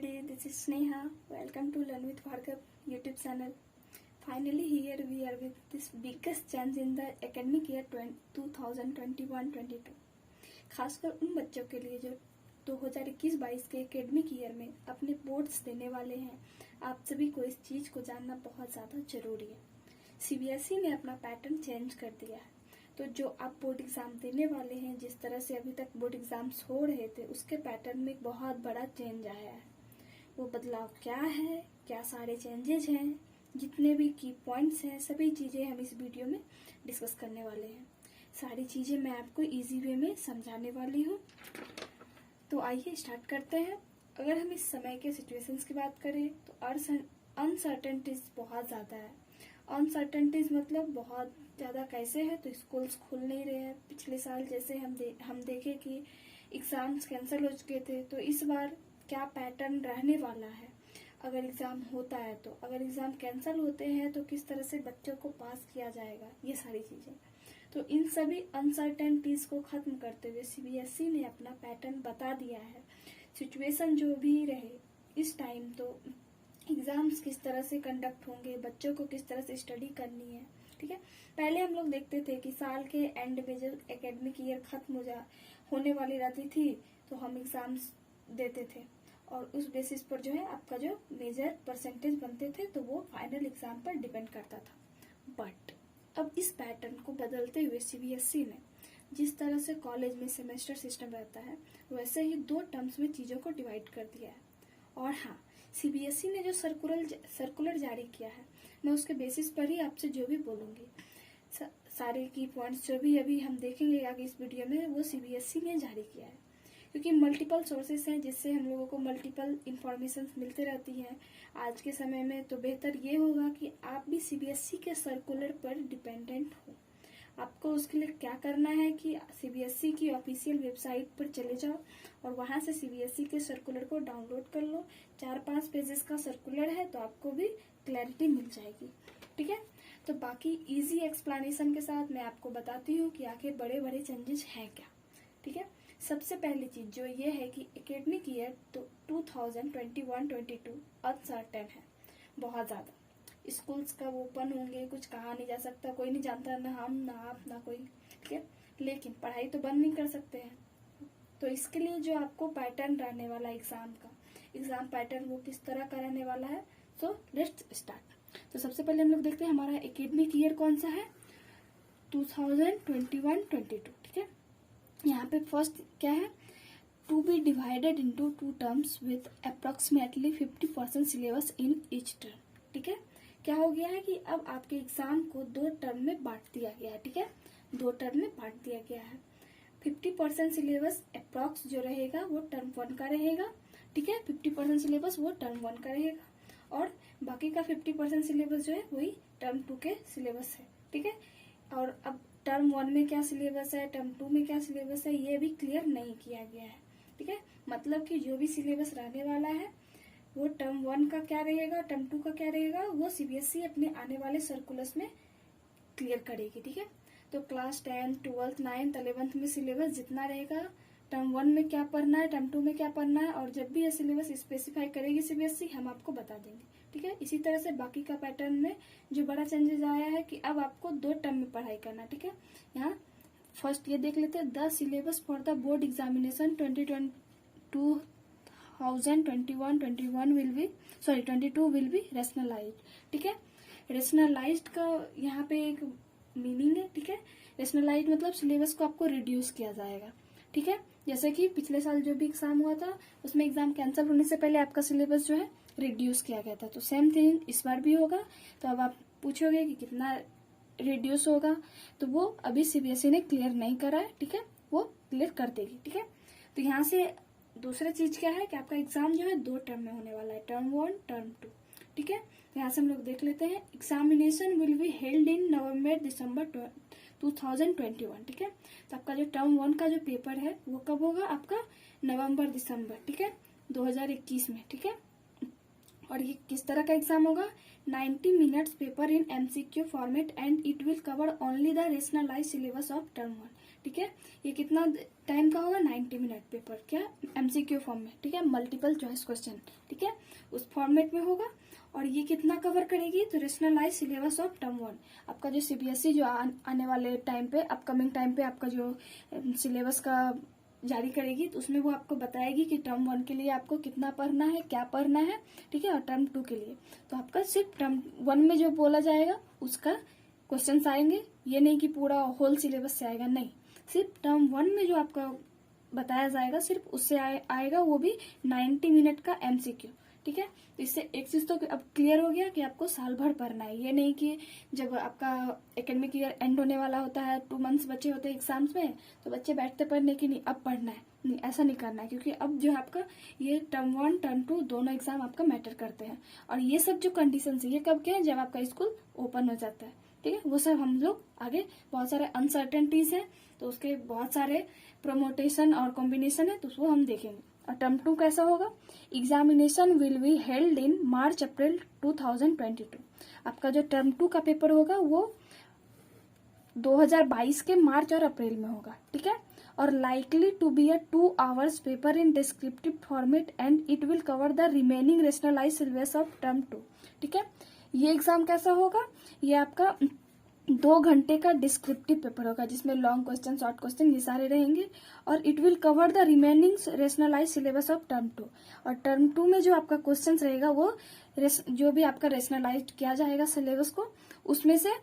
everybody, this is Sneha. Welcome to Learn with Bhargav YouTube channel. Finally here we are with this biggest change in the academic year 2021-22. खासकर उन बच्चों के लिए जो 2021-22 के academic year में अपने बोर्ड्स देने वाले हैं, आप सभी को इस चीज़ को जानना बहुत ज़्यादा ज़रूरी है। सीबीएसई ने अपना पैटर्न चेंज कर दिया है, तो जो आप बोर्ड एग्ज़ाम देने वाले हैं, जिस तरह से अभी तक बोर्ड एग्ज़ाम्स हो रहे थे, उसके पैटर्न में एक बहुत बड़ा चेंज आया है। वो बदलाव क्या है, क्या सारे चेंजेज हैं, जितने भी की पॉइंट्स हैं, सभी चीज़ें हम इस वीडियो में डिस्कस करने वाले हैं। सारी चीज़ें मैं आपको इजी वे में समझाने वाली हूँ। तो आइए स्टार्ट करते हैं। अगर हम इस समय के सिचुएशंस की बात करें तो अनसर्टेनिटीज बहुत ज़्यादा है। अनसर्टेनिटीज मतलब बहुत ज़्यादा कैसे है, तो स्कूल्स खुल नहीं रहे हैं। पिछले साल जैसे हम देखे कि एग्ज़ाम्स कैंसिल हो चुके थे, तो इस बार क्या पैटर्न रहने वाला है, अगर एग्ज़ाम होता है तो, अगर एग्ज़ाम कैंसिल होते हैं तो किस तरह से बच्चों को पास किया जाएगा, ये सारी चीज़ें। तो इन सभी अनसर्टेनिटीज़ को ख़त्म करते हुए सीबीएसई ने अपना पैटर्न बता दिया है। सिचुएशन जो भी रहे इस टाइम, तो एग्ज़ाम्स किस तरह से कंडक्ट होंगे, बच्चों को किस तरह से स्टडी करनी है, ठीक है। पहले हम लोग देखते थे कि साल के एंड में जब एकेडमिक ईयर खत्म होने वाली रहती थी, तो हम एग्ज़ाम्स देते थे और उस बेसिस पर जो है आपका जो मेजर परसेंटेज बनते थे, तो वो फाइनल एग्ज़ाम पर डिपेंड करता था। बट अब इस पैटर्न को बदलते हुए सीबीएसई ने जिस तरह से कॉलेज में सेमेस्टर सिस्टम रहता है, वैसे ही 2 टर्म्स में चीज़ों को डिवाइड कर दिया है। और हाँ, सीबीएसई ने जो सर्कुलर जारी किया है, मैं उसके बेसिस पर ही आपसे जो भी बोलूँगी, सारे की पॉइंट्स जो भी अभी हम देखेंगे आगे इस वीडियो में, वो सीबीएसई ने जारी किया है। क्योंकि मल्टीपल सोर्सेस हैं जिससे हम लोगों को मल्टीपल इंफॉर्मेशन मिलते रहती हैं आज के समय में, तो बेहतर ये होगा कि आप भी सीबीएसई के सर्कुलर पर डिपेंडेंट हो। आपको उसके लिए क्या करना है कि सीबीएसई की ऑफिशियल वेबसाइट पर चले जाओ और वहां से सीबीएसई के सर्कुलर को डाउनलोड कर लो। 4-5 पेजेस का सर्कुलर है, तो आपको भी क्लैरिटी मिल जाएगी, ठीक है। तो बाकी इजी एक्सप्लेनेशन के साथ मैं आपको बताती हूँ कि आखिर बड़े बड़े चेंजेस हैं क्या, ठीक है। सबसे पहली चीज जो ये है कि एकेडमिक ईयर तो 2021-22 अनसर्टेन है बहुत ज्यादा। स्कूल्स कब ओपन होंगे कुछ कहा नहीं जा सकता, कोई नहीं जानता, ना हम ना आप ना कोई, ठीक है। लेकिन पढ़ाई तो बंद नहीं कर सकते हैं। तो इसके लिए जो आपको पैटर्न रहने वाला एग्जाम पैटर्न वो किस तरह का रहने वाला है, सो लेट्स स्टार्ट। तो सबसे पहले हम लोग देखते हैं हमारा एकेडमिक ईयर कौन सा है, 2021-22, ठीक है। यहाँ पे फर्स्ट क्या है, to be divided into 2 terms with approximately 50% syllabus in each term, ठीक है। क्या हो गया है कि अब आपके एग्जाम को 2 टर्म में बांट दिया गया है, ठीक है। 2 टर्म में बांट दिया गया है। 50% सिलेबस अप्रोक्स जो रहेगा वो टर्म 1 का रहेगा, ठीक है। 50% सिलेबस वो टर्म 1 का रहेगा और बाकी का 50% सिलेबस जो है वही टर्म 2 के सिलेबस है, ठीक है। और अब टर्म 1 में क्या सिलेबस है, टर्म 2 में क्या सिलेबस है, ये भी क्लियर नहीं किया गया है, ठीक है। मतलब कि जो भी सिलेबस रहने वाला है वो टर्म 1 का क्या रहेगा, टर्म 2 का क्या रहेगा, वो सीबीएसई अपने आने वाले सर्कुलर्स में क्लियर करेगी, ठीक है। तो क्लास 10, 12, 9, 11 में सिलेबस जितना रहेगा, टर्म 1 में क्या पढ़ना है, टर्म 2 में क्या पढ़ना है, और जब भी ये सिलेबस स्पेसिफाई करेगी सीबीएसई, हम आपको बता देंगे, ठीक है। इसी तरह से बाकी का पैटर्न में जो बड़ा चेंजेस आया है कि अब आपको 2 टर्म में पढ़ाई करना, ठीक है। यहाँ फर्स्ट ये देख लेते हैं, the syllabus for the board examination 2021-21 will be rationalised, ठीक है। रेशनलाइज्ड का यहाँ पे एक मीनिंग है, ठीक है। रेशनलाइज्ड मतलब सिलेबस को आपको रिड्यूस किया जाएगा, ठीक है। जैसे कि पिछले साल जो भी एग्जाम हुआ था उसमें एग्जाम कैंसिल होने से पहले आपका सिलेबस जो है रिड्यूस किया गया था, तो सेम थिंग इस बार भी होगा। तो अब आप पूछोगे कि कितना रिड्यूस होगा, तो वो अभी सीबीएसई ने क्लियर नहीं करा है, ठीक है। वो क्लियर कर देगी, ठीक है। तो यहाँ से दूसरा चीज क्या है कि आपका एग्जाम जो है 2 टर्म में होने वाला है, टर्म 1, टर्म 2, ठीक है। यहाँ से हम लोग देख लेते हैं, examination will be held in November December 2021, ठीक है। तो आपका जो टर्म 1 का जो पेपर है वो कब होगा, आपका नवंबर-दिसंबर, ठीक है, 2021 में, ठीक है। और ये किस तरह का एग्जाम होगा, 90 minutes paper in MCQ format and it will cover only the rationalise syllabus of term 1। ठीक है, ये कितना टाइम का होगा, 90 मिनट पेपर, क्या एमसीक्यू फॉर्म में, ठीक है, मल्टीपल चॉइस क्वेश्चन, ठीक है, उस फॉर्मेट में होगा। और ये कितना कवर करेगी, तो रेशनलाइज सिलेबस ऑफ टर्म 1, आपका जो सीबीएसई जो आने वाले टाइम पे, अपकमिंग टाइम पे आपका जो सिलेबस का जारी करेगी, तो उसमें वो आपको बताएगी कि टर्म 1 के लिए आपको कितना पढ़ना है, क्या पढ़ना है, ठीक है, और टर्म 2 के लिए तो आपका सिर्फ टर्म 1 में जो बोला जाएगा उसका क्वेश्चन आएंगे। ये नहीं कि पूरा होल सिलेबस से आएगा, नहीं, सिर्फ टर्म 1 में जो आपका बताया जाएगा सिर्फ उससे आएगा, वो भी 90 मिनट का एमसीक्यू। ठीक है, तो इससे एक चीज तो अब क्लियर हो गया कि आपको साल भर पढ़ना है। ये नहीं कि जब आपका एकेडमिक ईयर एंड होने वाला होता है, 2 मंथ्स बचे होते हैं एग्जाम्स में, तो बच्चे बैठते पढ़ने की नहीं अब पढ़ना है, नहीं, ऐसा नहीं करना है, क्योंकि अब जो है आपका ये टर्म 1 टर्म 2 दोनों एग्जाम आपका मैटर करते हैं। और ये सब जो कंडीशन है ये कब क्या है, जब आपका स्कूल ओपन हो जाता है। ठीक है, वो सब हम लोग आगे, बहुत सारे अनसर्टेनिटीज है तो उसके बहुत सारे प्रोमोटेशन और कॉम्बिनेशन है, तो उसको हम देखेंगे। और टर्म 2 कैसा होगा, examination will be held in March April 2022। आपका जो टर्म 2 का पेपर होगा वो 2022 के मार्च और अप्रैल में होगा। ठीक है, और likely to be a 2 hours paper in descriptive format and it will cover the remaining rationalise syllabus of term 2। ठीक है, ये एग्जाम कैसा होगा, ये आपका 2 घंटे का डिस्क्रिप्टिव पेपर होगा, जिसमें लॉन्ग क्वेश्चन, शॉर्ट क्वेश्चन ये सारे रहेंगे। और it will cover the remaining rationalise syllabus of term 2। और टर्म 2 में जो आपका क्वेश्चन रहेगा वो जो भी आपका रेशनलाइज किया जाएगा सिलेबस को, उसमें से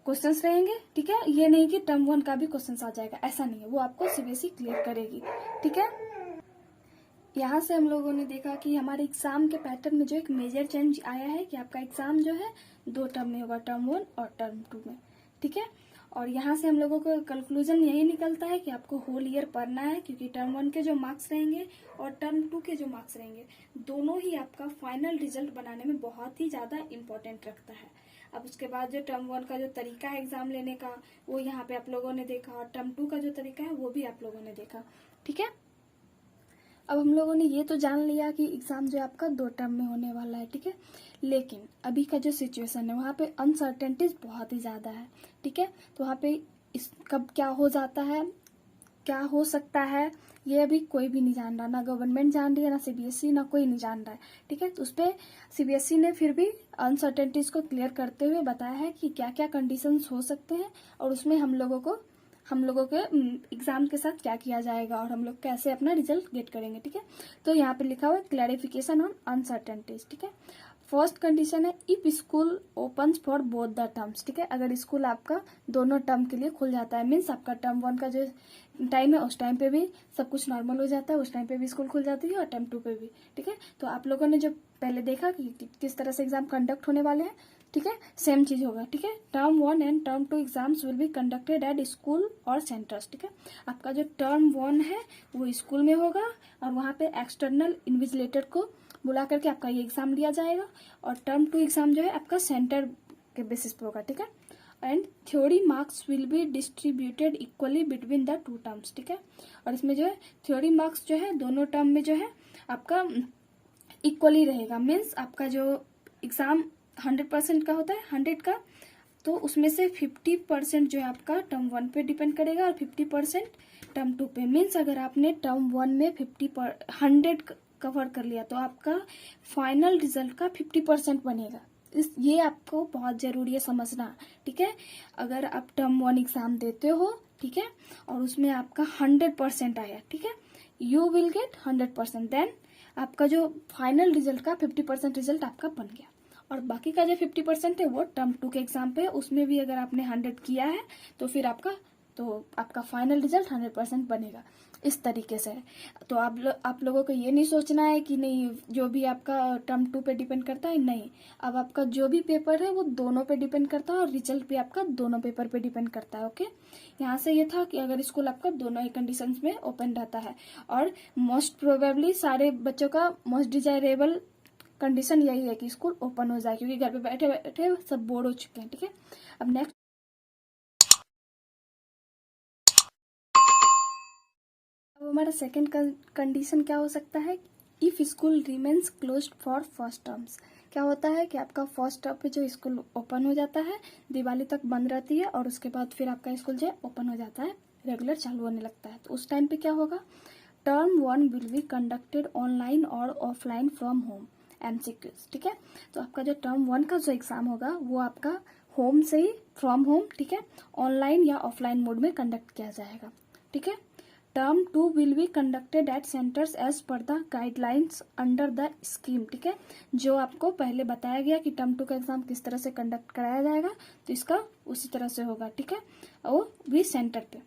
क्वेश्चंस रहेंगे। ठीक है, ये नहीं कि टर्म 1 का भी क्वेश्चंस आ जाएगा, ऐसा नहीं है, वो आपको सीबीएसई क्लियर करेगी। ठीक है, यहाँ से हम लोगों ने देखा कि हमारे एग्जाम के पैटर्न में जो एक मेजर चेंज आया है कि आपका एग्जाम जो है 2 टर्म में होगा, टर्म 1 और टर्म 2 में। ठीक है, और यहाँ से हम लोगों को कंक्लूजन यही निकलता है कि आपको होल ईयर पढ़ना है, क्योंकि टर्म 1 के जो मार्क्स रहेंगे और टर्म 2 के जो मार्क्स रहेंगे दोनों ही आपका फाइनल रिजल्ट बनाने में बहुत ही ज्यादा इम्पोर्टेंट रखता है। अब उसके बाद जो टर्म 1 का जो तरीका है एग्जाम लेने का वो यहाँ पे आप लोगों ने देखा, और टर्म 2 का जो तरीका है वो भी आप लोगों ने देखा। ठीक है, अब हम लोगों ने ये तो जान लिया कि एग्जाम जो आपका 2 टर्म में होने वाला है। ठीक है, लेकिन अभी का जो सिचुएशन है वहाँ पे अनसर्टेनिटीज बहुत ही ज्यादा है। ठीक है, तो वहाँ पे इस कब क्या हो जाता है, क्या हो सकता है, ये अभी कोई भी नहीं जान रहा, ना गवर्नमेंट जान रही है, ना सीबीएसई, ना कोई नहीं जान रहा है। ठीक है, तो उस पर सीबीएसई ने फिर भी अनसर्टेनिटीज को क्लियर करते हुए बताया है कि क्या क्या कंडीशंस हो सकते हैं और उसमें हम लोगों के एग्जाम के साथ क्या किया जाएगा और हम लोग कैसे अपना रिजल्ट गेट करेंगे। ठीक है, तो यहाँ पे लिखा हुआ है क्लैरिफिकेशन ऑन अनसर्टेनिटीज। ठीक है, फर्स्ट कंडीशन है if school opens for both the terms. ठीक है, अगर स्कूल आपका दोनों टर्म के लिए खुल जाता है, मीन्स आपका टर्म 1 का जो टाइम है उस टाइम पे भी सब कुछ नॉर्मल हो जाता है, उस टाइम पे भी स्कूल खुल जाती है और टर्म 2 पे भी। ठीक है, तो आप लोगों ने जो पहले देखा कि किस तरह से एग्जाम कंडक्ट होने वाले हैं, ठीक है, सेम चीज होगा। ठीक है, term 1 and term 2 exams will be conducted at school और सेंटर्स। ठीक है, आपका जो टर्म 1 है वो स्कूल में होगा और वहाँ पे एक्सटर्नल इन्विजिलेटर को बुला करके आपका ये एग्जाम लिया जाएगा। और टर्म 2 एग्जाम जो है आपका सेंटर के बेसिस पे होगा। ठीक है, and theory marks will be distributed equally between the 2 terms. ठीक है, और इसमें जो है थ्योरी मार्क्स जो है दोनों टर्म में जो है आपका इक्वली रहेगा, मीन्स आपका जो एग्जाम 100% का होता है, 100 का, तो उसमें से 50% जो है आपका टर्म 1 पे डिपेंड करेगा और 50% टर्म 2 पे। मीन्स अगर आपने टर्म 1 में 100 कवर कर लिया तो आपका फाइनल रिजल्ट का 50% बनेगा। ये आपको बहुत जरूरी है समझना। ठीक है, अगर आप टर्म 1 एग्जाम देते हो, ठीक है, और उसमें आपका 100% आया, ठीक है, यू विल गेट 100%, देन आपका जो फाइनल रिजल्ट का 50% रिजल्ट आपका बन गया। और बाकी का जो 50% है वो टर्म 2 के एग्जाम पे है, उसमें भी अगर आपने 100 किया है तो फिर आपका फाइनल रिजल्ट 100% बनेगा। इस तरीके से है। तो आप लोगों को ये नहीं सोचना है कि नहीं जो भी आपका टर्म 2 पे डिपेंड करता है, नहीं, अब आपका जो भी पेपर है वो दोनों पे डिपेंड करता है और रिजल्ट भी आपका दोनों पेपर पे डिपेंड करता है। ओके, यहाँ से ये था कि अगर स्कूल आपका दोनों ही कंडीशंस में ओपन रहता है, और मोस्ट प्रोबेबली सारे बच्चों का मोस्ट डिजायरेबल कंडीशन यही है कि स्कूल ओपन हो जाए, क्योंकि घर पे बैठे बैठे सब बोर हो चुके हैं। ठीक है, अब नेक्स्ट अब हमारा सेकंड कंडीशन क्या हो सकता है, if school remains closed for first terms. क्या होता है कि आपका फर्स्ट टर्म पे जो स्कूल ओपन हो जाता है, दिवाली तक बंद रहती है और उसके बाद फिर आपका स्कूल जो है ओपन हो जाता है, रेगुलर चालू होने लगता है। तो उस टाइम पे क्या होगा, term 1 will be conducted online और ऑफलाइन फ्रॉम होम MCQs, ठीक है। तो आपका जो टर्म 1 का जो एग्जाम होगा वो आपका होम से ही, फ्रॉम होम, ठीक है, ऑनलाइन या ऑफलाइन मोड में कंडक्ट किया जाएगा, ठीक है। Term 2 will be conducted at centres as per the guidelines under the scheme, ठीक है। जो आपको पहले बताया गया कि टर्म 2 का एग्जाम किस तरह से कंडक्ट कराया जाएगा, तो इसका उसी तरह से होगा, ठीक है, और भी सेंटर पे।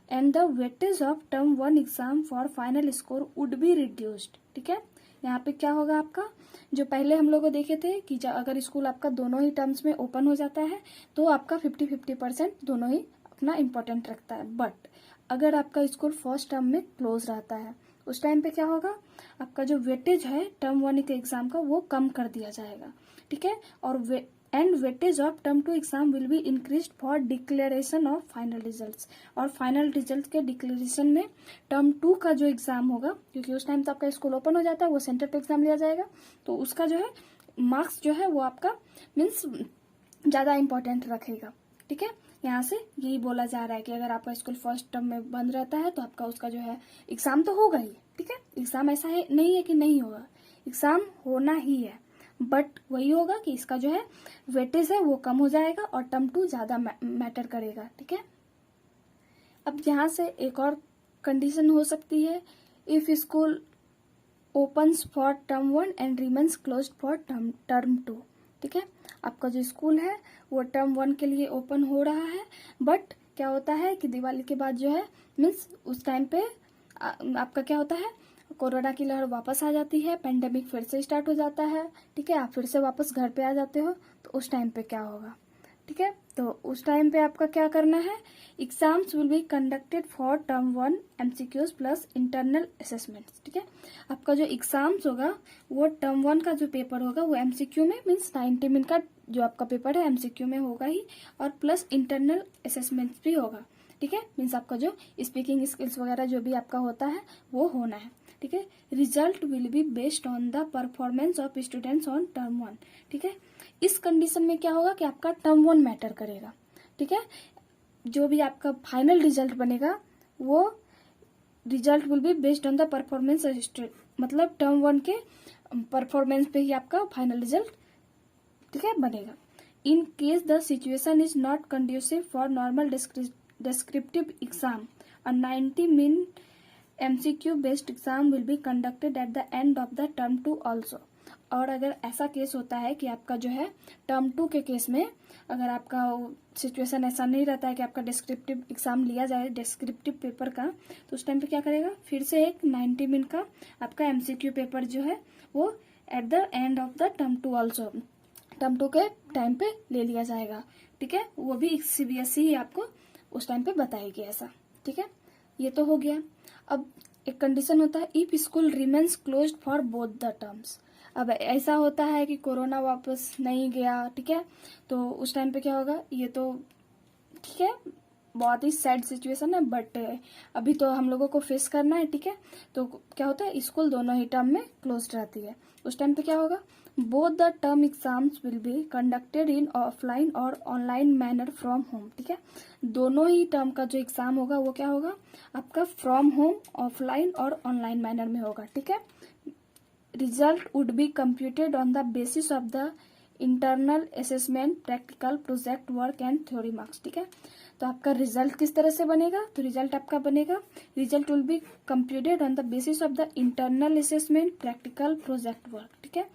And the weightage of term 1 exam for final score would be reduced, ठीक है। यहाँ पे क्या होगा, आपका जो पहले हम लोग देखे थे कि अगर स्कूल आपका दोनों ही टर्म्स में ओपन हो जाता है तो आपका 50-50% दोनों ही अपना इम्पोर्टेंट रखता है। बट अगर आपका स्कूल फर्स्ट टर्म में क्लोज रहता है उस टाइम पे क्या होगा, आपका जो वेटेज है टर्म 1 के एग्जाम का वो कम कर दिया जाएगा, ठीक है। और and weightage of term 2 exam will be increase for declaration of final results. और फाइनल रिजल्ट के डिक्लेरेशन में टर्म 2 का जो एग्जाम होगा, क्योंकि उस टाइम तो आपका स्कूल ओपन हो जाता है, वो सेंटर पे एग्जाम लिया जाएगा, तो उसका जो है मार्क्स जो है वो आपका मीन्स ज्यादा इंपॉर्टेंट रखेगा, ठीक है। यहाँ से यही बोला जा रहा है कि अगर आपका स्कूल फर्स्ट टर्म में बंद रहता है तो आपका उसका जो है एग्जाम तो होगा ही, ठीक है। एग्जाम ऐसा है नहीं है कि नहीं होगा, एग्जाम होना ही है, बट वही होगा कि इसका जो है वेटेज है वो कम हो जाएगा और टर्म 2 ज्यादा मैटर करेगा, ठीक है। अब यहाँ से एक और कंडीशन हो सकती है, if school opens for term 1 and remains close for term 2, ठीक है। आपका जो स्कूल है वो टर्म 1 के लिए ओपन हो रहा है, बट क्या होता है कि दिवाली के बाद जो है मीन्स उस टाइम पे आपका क्या होता है, कोरोना की लहर वापस आ जाती है, पेंडेमिक फिर से स्टार्ट हो जाता है, ठीक है। आप फिर से वापस घर पे आ जाते हो, तो उस टाइम पे क्या होगा, ठीक है। तो उस टाइम पे आपका क्या करना है, exams will be conducted for term 1 MCQs plus internal assessments, ठीक है। आपका जो एग्जाम्स होगा वो टर्म 1 का जो पेपर होगा वो MCQ में मीन्स 90 मिनट का जो आपका पेपर है MCQ में होगा ही, और प्लस इंटरनल असेसमेंट्स भी होगा, ठीक है। मीन्स आपका जो स्पीकिंग स्किल्स वगैरह जो भी आपका होता है वो होना है, ठीक है। Result will be based on the performance of students on term 1, ठीक है। इस कंडीशन में क्या होगा कि आपका टर्म 1 मैटर करेगा, ठीक है। जो भी आपका फाइनल रिजल्ट बनेगा वो result will be based on the performance, मतलब टर्म 1 के परफॉर्मेंस पे ही आपका फाइनल रिजल्ट, ठीक है, बनेगा। In case the situation is not conducive for normal descriptive exam, a 90-minute MCQ based exam will be conducted at the end of the term 2 also. और अगर ऐसा केस होता है कि आपका जो है टर्म 2 के केस में अगर आपका सिचुएशन ऐसा नहीं रहता है कि आपका डिस्क्रिप्टिव एग्जाम लिया जाए डिस्क्रिप्टिव पेपर का, तो उस टाइम पे क्या करेगा, फिर से एक 90 मिनट का आपका MCQ पेपर जो है वो at the end of the term 2 also, term 2 के टाइम पे ले लिया जाएगा, ठीक है। वो भी CBSE ही आपको उस टाइम पे बताएगी ऐसा, ठीक है। ये तो हो गया। अब एक कंडीशन होता है, if school remains closed for both the terms. अब ऐसा होता है कि कोरोना वापस नहीं गया, ठीक है, तो उस टाइम पे क्या होगा, ये तो ठीक है बहुत ही सैड सिचुएशन है, बट अभी तो हम लोगों को फेस करना है, ठीक है। तो क्या होता है, स्कूल दोनों ही टर्म में क्लोज रहती है, उस टाइम पे क्या होगा, both the term exams will be conducted in offline और ऑनलाइन मैनर फ्रॉम होम, ठीक है। दोनों ही टर्म का जो एग्जाम होगा वो क्या होगा, आपका फ्रॉम होम, ऑफलाइन और ऑनलाइन मैनर में होगा, ठीक है। Result would be computed on the basis of the internal assessment, practical project work and theory marks, ठीक है। तो आपका रिजल्ट किस तरह से बनेगा, तो रिजल्ट आपका बनेगा, result will be computed on the basis of the internal assessment, practical project work, ठीक है,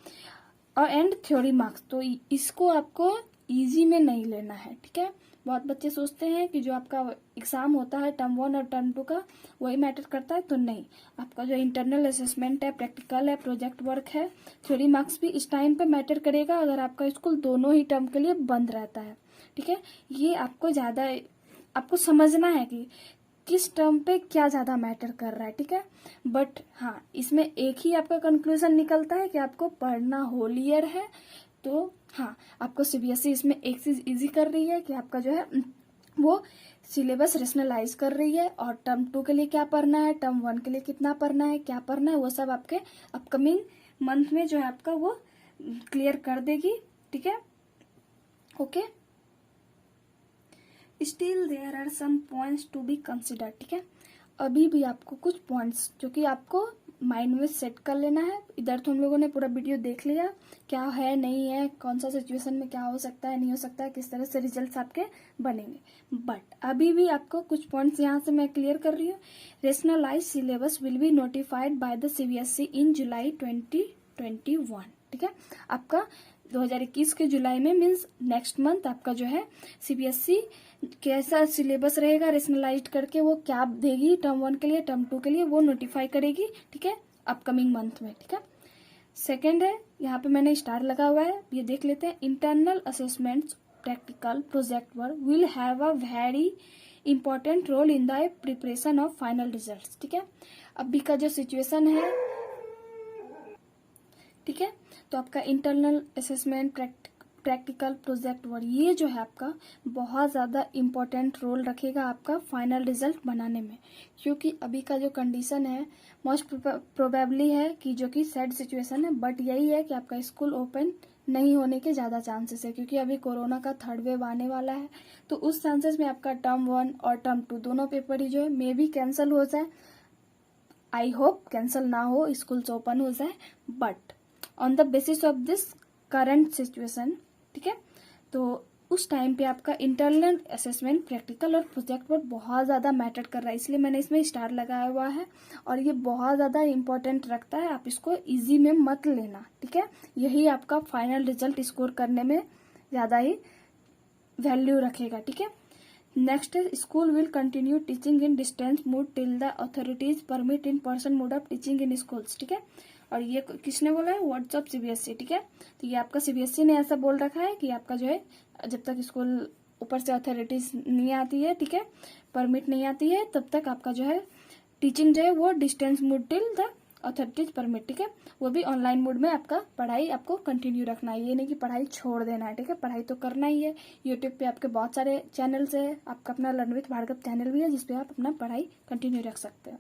और एंड थ्योरी मार्क्स। तो इसको आपको इजी में नहीं लेना है, ठीक है। बहुत बच्चे सोचते हैं कि जो आपका एग्जाम होता है टर्म 1 और टर्म 2 का वही मैटर करता है, तो नहीं, आपका जो इंटरनल असेसमेंट है, प्रैक्टिकल है, प्रोजेक्ट वर्क है, थ्योरी मार्क्स भी इस टाइम पे मैटर करेगा अगर आपका स्कूल दोनों ही टर्म के लिए बंद रहता है, ठीक है। ये आपको ज्यादा आपको समझना है कि किस टर्म पे क्या ज्यादा मैटर कर रहा है, ठीक है। बट हाँ, इसमें एक ही आपका कंक्लूजन निकलता है कि आपको पढ़ना होल ईयर है, तो हाँ आपको CBSE इसमें एक चीज इजी कर रही है कि आपका जो है वो सिलेबस रेशनलाइज कर रही है, और टर्म 2 के लिए क्या पढ़ना है, टर्म 1 के लिए कितना पढ़ना है, क्या पढ़ना है, वो सब आपके अपकमिंग मंथ में जो है आपका वो क्लियर कर देगी, ठीक है। Okay, still there are some points to be consider, ठीक है। अभी भी आपको कुछ पॉइंट्स जो कि आपको माइंड में सेट कर लेना है। इधर तो हम लोगों ने पूरा वीडियो देख लिया, क्या है नहीं है, कौन सा सिचुएशन में क्या हो सकता है नहीं हो सकता है, किस तरह से रिजल्ट्स आपके बनेंगे। बट अभी भी आपको कुछ पॉइंट्स यहाँ से मैं क्लियर कर रही हूँ। Rationalise syllabus will be notified by the CBSE in July 2021, ठीक है। आपका 2021 के जुलाई में मीन्स नेक्स्ट मंथ आपका जो है सीबीएसई कैसा सिलेबस रहेगा रेशनलाइज करके वो क्या देगी टर्म 1 के लिए, टर्म 2 के लिए, वो नोटिफाई करेगी, ठीक है, अपकमिंग मंथ में, ठीक है। सेकेंड है, यहाँ पे मैंने स्टार लगा हुआ है, ये देख लेते हैं। Internal assessments, practical, project work will have a very important role in the preparation of final results, ठीक है। अभी का जो सिचुएशन है, ठीक है, तो आपका internal assessment, practical, project work, ये जो है आपका बहुत ज़्यादा इम्पोर्टेंट रोल रखेगा आपका फाइनल रिजल्ट बनाने में। क्योंकि अभी का जो कंडीशन है मोस्ट प्रोबेबली है कि जो कि सैड सिचुएशन है, बट यही है कि आपका स्कूल ओपन नहीं होने के ज़्यादा चांसेस है, क्योंकि अभी कोरोना का थर्ड वेव आने वाला है। तो उस चांसेस में आपका टर्म 1 और टर्म 2 दोनों पेपर ही जो है मे भी कैंसिल हो जाए। आई होप कैंसिल ना हो, स्कूल ओपन हो जाए, but on the basis of this current situation, ठीक है, तो उस टाइम पे आपका इंटरनल असेसमेंट, प्रैक्टिकल और प्रोजेक्ट वर्क बहुत ज़्यादा मैटर कर रहा है, इसलिए मैंने इसमें स्टार लगाया हुआ है। और ये बहुत ज़्यादा इंपॉर्टेंट रखता है, आप इसको इजी में मत लेना, ठीक है। यही आपका फाइनल रिजल्ट स्कोर करने में ज़्यादा ही वैल्यू रखेगा, ठीक है। नेक्स्ट है, school will continue teaching in distance mode till the authorities permit in person mode of teaching in schools, ठीक है। और ये किसने बोला है? व्हाट्सअप सीबीएसई, ठीक है। तो ये आपका सीबीएसई ने ऐसा बोल रखा है कि आपका जो है जब तक स्कूल ऊपर से अथॉरिटीज नहीं आती है, ठीक है, परमिट नहीं आती है, तब तक आपका जो है टीचिंग जो है वो distance mode till the authorities permit, ठीक है। वो भी ऑनलाइन मोड में आपका पढ़ाई आपको कंटिन्यू रखना है, ये नहीं कि पढ़ाई छोड़ देना है, ठीक है। पढ़ाई तो करना ही है। यूट्यूब पे आपके बहुत सारे चैनल्स है, आपका अपना लर्न विथ भार्गव चैनल भी है जिसपे आप अपना पढ़ाई कंटिन्यू रख सकते हो,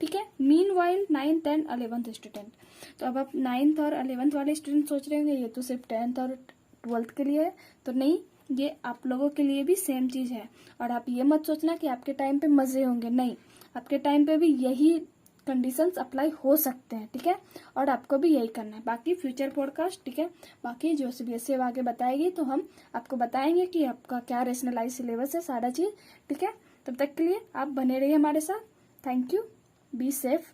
ठीक है। Mean while 9th and 11th student, तो अब आप 9th और 11th वाले स्टूडेंट सोच रहे होंगे ये तो सिर्फ 10th और 12th के लिए है, तो नहीं, ये आप लोगों के लिए भी सेम चीज है। और आप ये मत सोचना कि आपके टाइम पे मजे होंगे, नहीं, आपके टाइम पे भी यही कंडीशंस अप्लाई हो सकते हैं, ठीक है। और आपको भी यही करना है। बाकी फ्यूचर पॉडकास्ट, ठीक है, बाकी जो सीबीएसई आगे बताएगी तो हम आपको बताएंगे कि आपका क्या रेशनलाइज सिलेबस है, सारा चीज, ठीक है। तब तक के लिए आप बने रहिए हमारे साथ। Thank you, be safe.